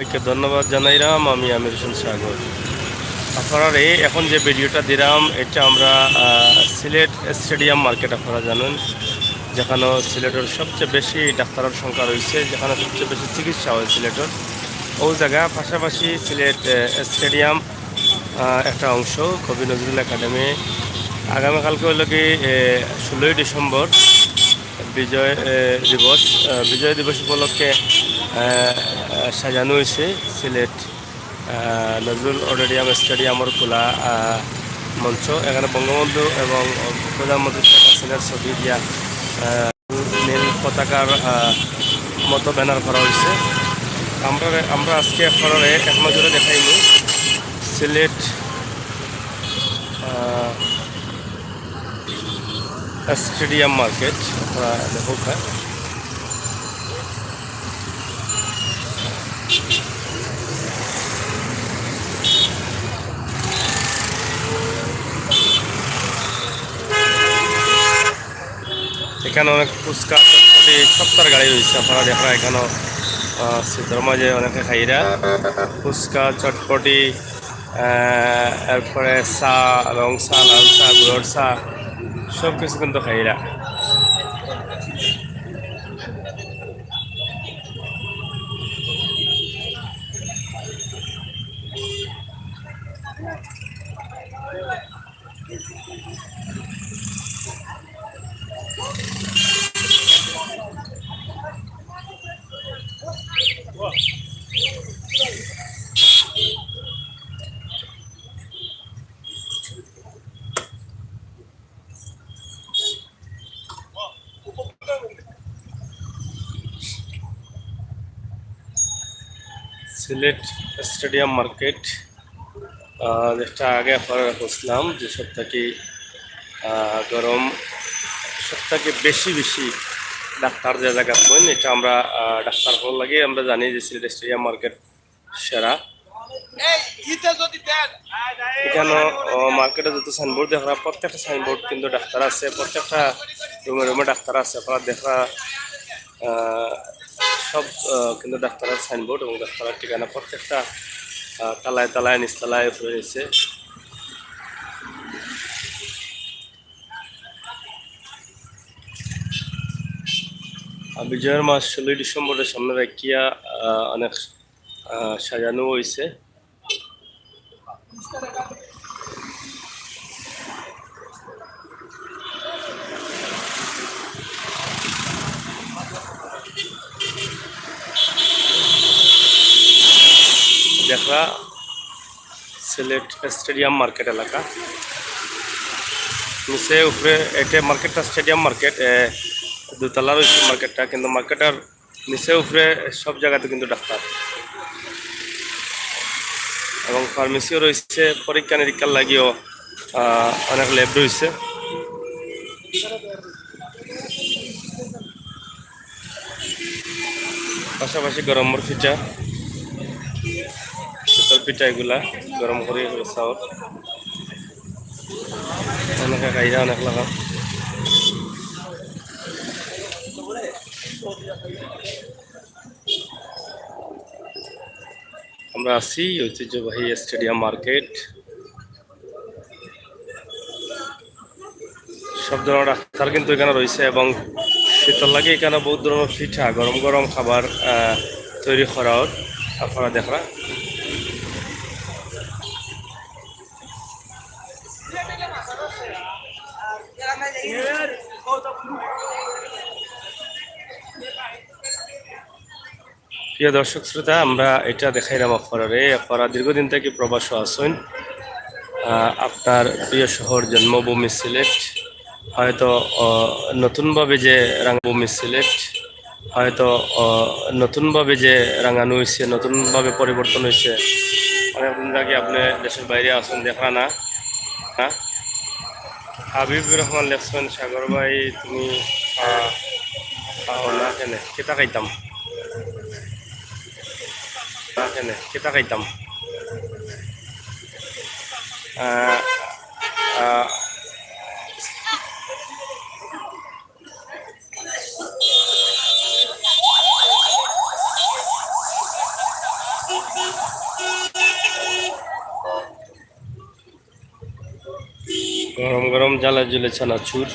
সবাইকে ধন্যবাদ জানাইলাম। আমি আমির হোসেন সাগর। আপনারা এখন যে ভিডিওটা দিলাম এটা আমরা সিলেট স্টেডিয়াম মার্কেট আপনারা জানেন, যেখানে সিলেটের সবচেয়ে বেশি ডাক্তারের সংখ্যা রয়েছে, যেখানে সবচেয়ে বেশি চিকিৎসা হয় সিলেটের ওই জায়গা। পাশাপাশি সিলেট স্টেডিয়াম একটা অংশ কবি নজরুল একাডেমি। আগামীকালকে হইল কি 16ই ডিসেম্বর বিজয় দিবস। বিজয় দিবস উপলক্ষে সাজানো হয়েছে সিলেট নজরুল অডিটোরিয়াম স্টেডিয়ামের খোলা মঞ্চ। এখানে বঙ্গবন্ধু এবং প্রধানমন্ত্রী শেখ হাসিনার ছবি দিয়া নীল পতাকার মতো ব্যানার করা হয়েছে। আমরা আজকে আপনারা এক নজরে দেখাইব সিলেট স্টেডিয়াম মার্কেট। আপনারা দেখুক। এখানে অনেক ফুচকা চটপটি সপ্তাহ গাড়ি রয়েছে। আপনারা দেখা এখানে শীতের মাঝে অনেকে খাইরা ফুচকা চটপটি, এরপরে চা, রং চা, লাল চা, গুড়র চা, সব কিছু কিন্তু খাইরা। সিলেট স্টেডিয়াম মার্কেট যেটা আগে আপনারা বুঝলাম যে সবথেকে গরম, সবথেকে বেশি বেশি ডাক্তার যে জায়গা পাবেন, এটা আমরা ডাক্তার হল লাগে আমরা জানি যে সিলেট স্টেডিয়াম মার্কেট সেরা। এখানে মার্কেটে যত সাইনবোর্ড দেখা, প্রত্যেকটা সাইনবোর্ড কিন্তু ডাক্তার আছে, প্রত্যেকটা রুমে রুমে ডাক্তার আছে। আপনারা দেখা সব কিন্তু ডাক্তারের সাইনবোর্ড এবং ডাক্তারের ঠিকানা প্রত্যেকটা তালায় তালায় নিচতলায় রয়েছে। বিজয়ের মাস 16ই ডিসেম্বরের সামনে রাখিয়া অনেক সাজানো হয়েছে। দেখা সিলেট স্টেডিয়াম মার্কেট এলাকা, নিচে উপরে এটা মার্কেটটা স্টেডিয়াম মার্কেট, দুতলা রয়েছে মার্কেটটা, কিন্তু মার্কেটের নিচে উপরে সব জায়গাতে কিন্তু ডাক্তার এবং ফার্মেসিও রয়েছে। পরীক্ষা নিরীক্ষার লাগিও অনেক ল্যাব রয়েছে। পাশাপাশি গরমের পিঠা, শীতল পিঠা এগুলা গরম করে চাউল অনেকে খাইরা অনেক লাগা। আমরা আছি ঐতিহ্যবাহী স্টেডিয়াম মার্কেট। সব ধরনের ডাক্তার কিন্তু এখানে রয়েছে এবং শীতল লাগে এখানে বহুত ধরনের পিঠা, গরম গরম খাবার তৈরি করাও আপনারা দেখরা। প্রিয় দর্শক শ্রোতা, আমরা এটা দেখাইলাম আপনারা দীর্ঘদিন থেকে প্রবাসী আছেন। আপনার প্রিয় শহর জন্মভূমি সিলেট হয়তো নতুনভাবে যে রাঙ্গাভূমি সিলেট হয়তো নতুনভাবে যে রাঙানো হয়েছে, নতুনভাবে পরিবর্তন হয়েছে। অনেকদিন আগে আপনি দেশের বাইরে আসুন দেখা না। হ্যাঁ, হাবিবুর রহমান লেখছেন, সাগর ভাই তুমি না কেনে কেতা খাইতাম, না কেনে কেতা খাইতাম। আহ, আহ, গরম গরম জ্বালা জুলে চানাচুর।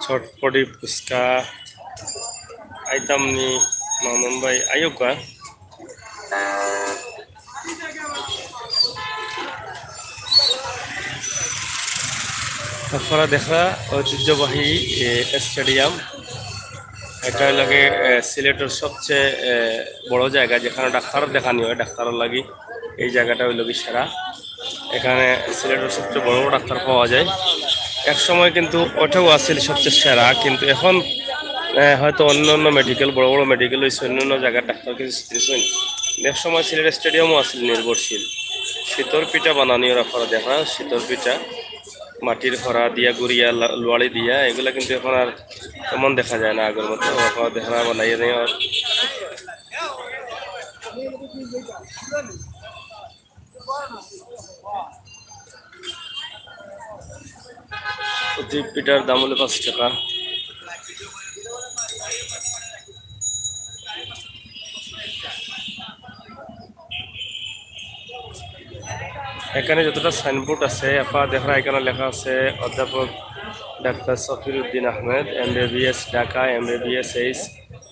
ছটপটি ফুচকা আইতাম নি মামুন ভাই আয়ুকা। আপনারা দেখা ঐতিহ্যবাহী স্টেডিয়াম। এটা লাগে সিলেটের সবচেয়ে বড় জায়গা যেখানে ডাক্তার দেখানি হয়, ডাক্তারের লাগি এই জায়গাটা হইল কি সেরা। এখানে সিলেটের সবচেয়ে বড় বড় ডাক্তার পাওয়া যায়। এক সময় কিন্তু ওটাও আসছিল সবচেয়ে সেরা, কিন্তু এখন হয়তো অন্য অন্য মেডিকেল বড় বড় মেডিকেল হয়েছে, অন্য অন্য জায়গার ডাক্তার কিছু দিয়েছেন। এক সময় সিলেট স্টেডিয়ামও আসছিল নির্ভরশীল। শীতর পিঠা বানানি ওরা করা দেখা, শীতর পিঠা মাটির খরা দিয়া গুড়িয়া লোয়াড়ি দিয়া, এগুলা কিন্তু এখন আর তেমন দেখা যায় না আগের মতো। দেখা বানাইয়ে নেই আর প্রতি পিঠার দাম হলো 5 টাকা। এখানে যতটা সাইনবোর্ড আছে আপনারা দেখা, এখানে লেখা আছে অধ্যাপক doctor Safir Uddin Ahmed, MBBS Dhaka, MBBS H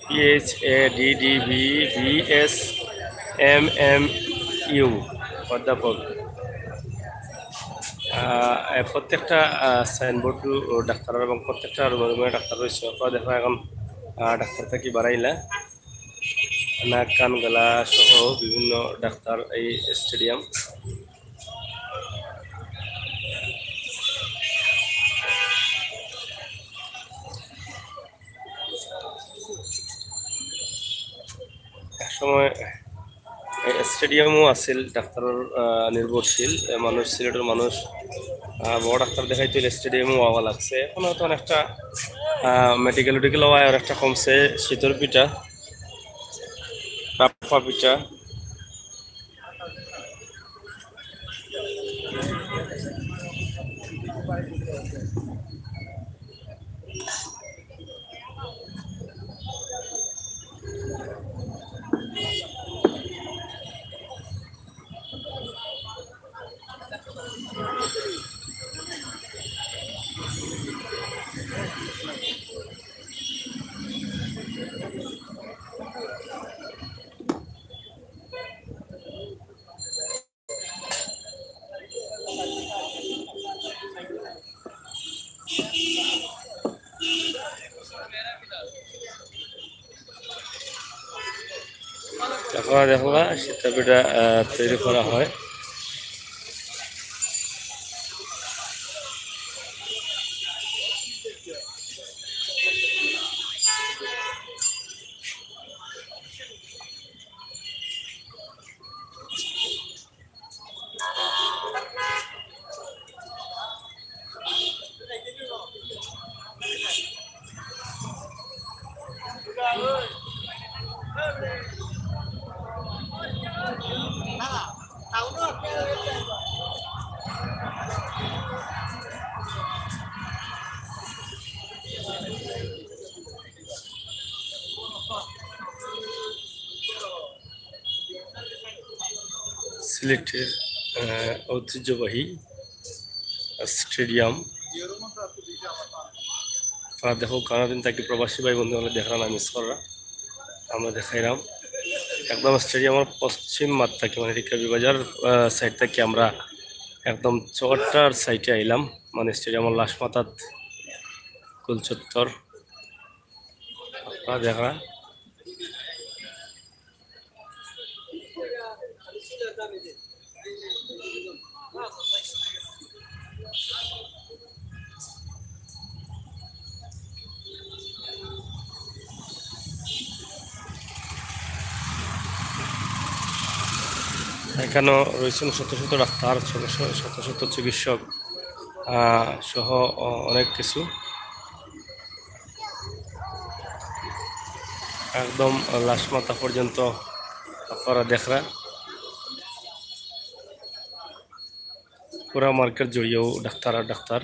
PhA DDB BS MMU অধ্যাপক। প্রত্যেকটা সাইনবোর্ড ডাক্তার এবং প্রত্যেকটা রুমে ডাক্তার রয়েছে। আপনারা দেখা এখন ডাক্তার থাকি বাড়াইলা নাক কান গলা সহ বিভিন্ন ডাক্তার এই স্টেডিয়াম। একসময় স্টেডিয়ামও আছিল ডাক্তারের নির্ভরশীল মানুষ, সিলেটের মানুষ বড় ডাক্তার দেখাইতে স্টেডিয়ামও হওয়া লাগছে। এখন হয়তো অনেকটা মেডিকেল টেডিকেল হওয়া আর একটা কমছে। শীতল পিঠা, রাপ্পা পিঠা, আপনারা দেখলা শীতল পিঠা তৈরি করা হয়। সিলেটের ঐতিহ্যবাহী স্টেডিয়াম। আপনারা দেখো কানাদিন থাকি প্রবাসী ভাই বন্ধু হলে দেখলাম আমি মিস করা, আমরা দেখাইলাম একদম স্টেডিয়ামের পশ্চিম মাঠ থাকি, মানে রিকাবি বাজার সাইড থেকে আমরা একদম চরটার সাইডে আইলাম, মানে স্টেডিয়ামের লাশ মাথাত কুল চত্বর আপনারা দেখা। এখানেও রয়েছেন শত শত ডাক্তার, শত শত চিকিৎসক সহ অনেক কিছু। একদম লাশ মাথা পর্যন্ত আপনারা দেখরা। পুরা মার্কেট জুড়েও ডাক্তার আর ডাক্তার।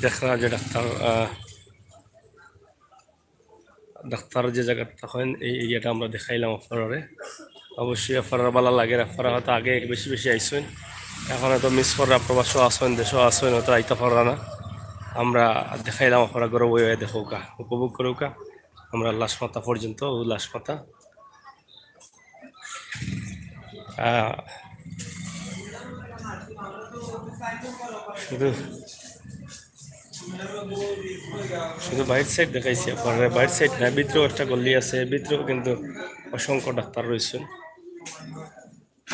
দেখা যে ডাক্তার ডাক্তার যে জায়গাটা তখন এই এরিয়াটা আমরা দেখাইলাম আপনারে। অবশ্যই আপনারা ভালো লাগে, আপনারা হয়তো আগে বেশি বেশি আইসেন, এখন হয়তো মিস করা প্রবাসও আসেন, দেশও আসেন, হয়তো আইতে পারা না। আমরা দেখাইলাম আপনারা গরো বই দেখোকা, উপভোগ করুকা। আমরা লাশমাতা পর্যন্ত লাশমাতা শুধু শুধু বাইর সাইড দেখাইছি আপনারা, বাইর সাইড না, ভিতরেও একটা গল্লি আছে, ভিতরেও কিন্তু অসংখ্য ডাক্তার রয়েছেন,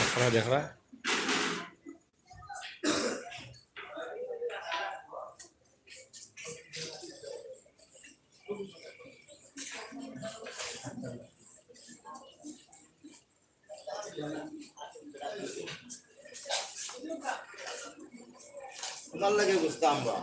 আপনারা দেখা। ভাল লাগে বুঝতাম আমরা।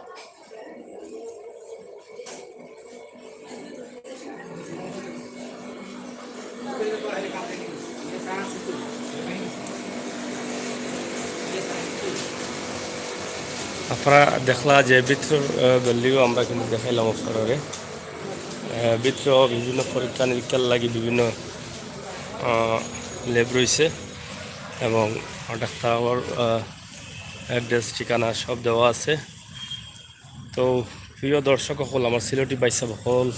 আপনারা দেখলা যে ভিতর গল্লিও আমরা কিন্তু দেখাইলাম আপনারা, ভিতরেও বিভিন্ন পরীক্ষা নিরীক্ষার লাগে বিভিন্ন ল্যাব রয়েছে এবং ডাক্তার অ্যাড্রেস ঠিকানা সব দেওয়া আছে। তো প্রিয় দর্শক হল, আমার সিলেটি বাইসা হল,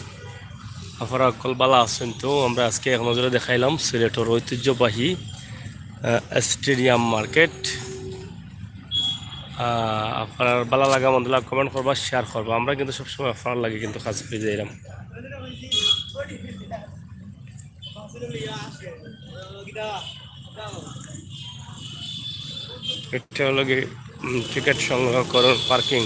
আপনারা অকল বালা আছেন। তো আমরা আজকে এক নজরে দেখাইলাম সিলেটের ঐতিহ্যবাহী স্টেডিয়াম মার্কেট। আপনার ভালো লাগা মন্দ লাগা কমেন্ট করবা, শেয়ার করবা। আমরা কিন্তু সবসময় আপনার লাগে কিন্তু কাজ করে যাইলাম। এটা হলো টিকিট সংগ্রহ করুন, পার্কিং।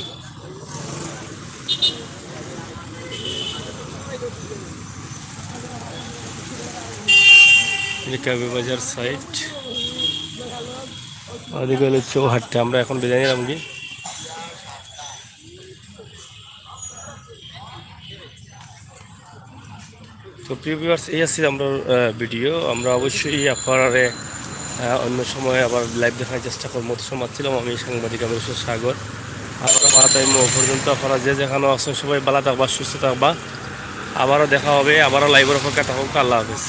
কাবি বাজার সাইট, ওদিকে হলো চৌহাট্টা। আমরা এখন বিদায় নিলাম কি। তো প্রিয় ভিউয়ার্স, এই আছে আমরা ভিডিও। আমরা অবশ্যই আপনারা অন্য সময় আবার লাইভ দেখার চেষ্টা করবো। সময় ছিলাম আমি সাংবাদিক আমির সাগর। আবারও ভালো টাইম পর্যন্ত আপনারা যে যেখানে আছেন সবাই ভালো থাকবা, সুস্থ থাকবা। আবারও দেখা হবে, আবারও লাইভের অপেক্ষা থাকুক। আল্লাহ হাফিজ।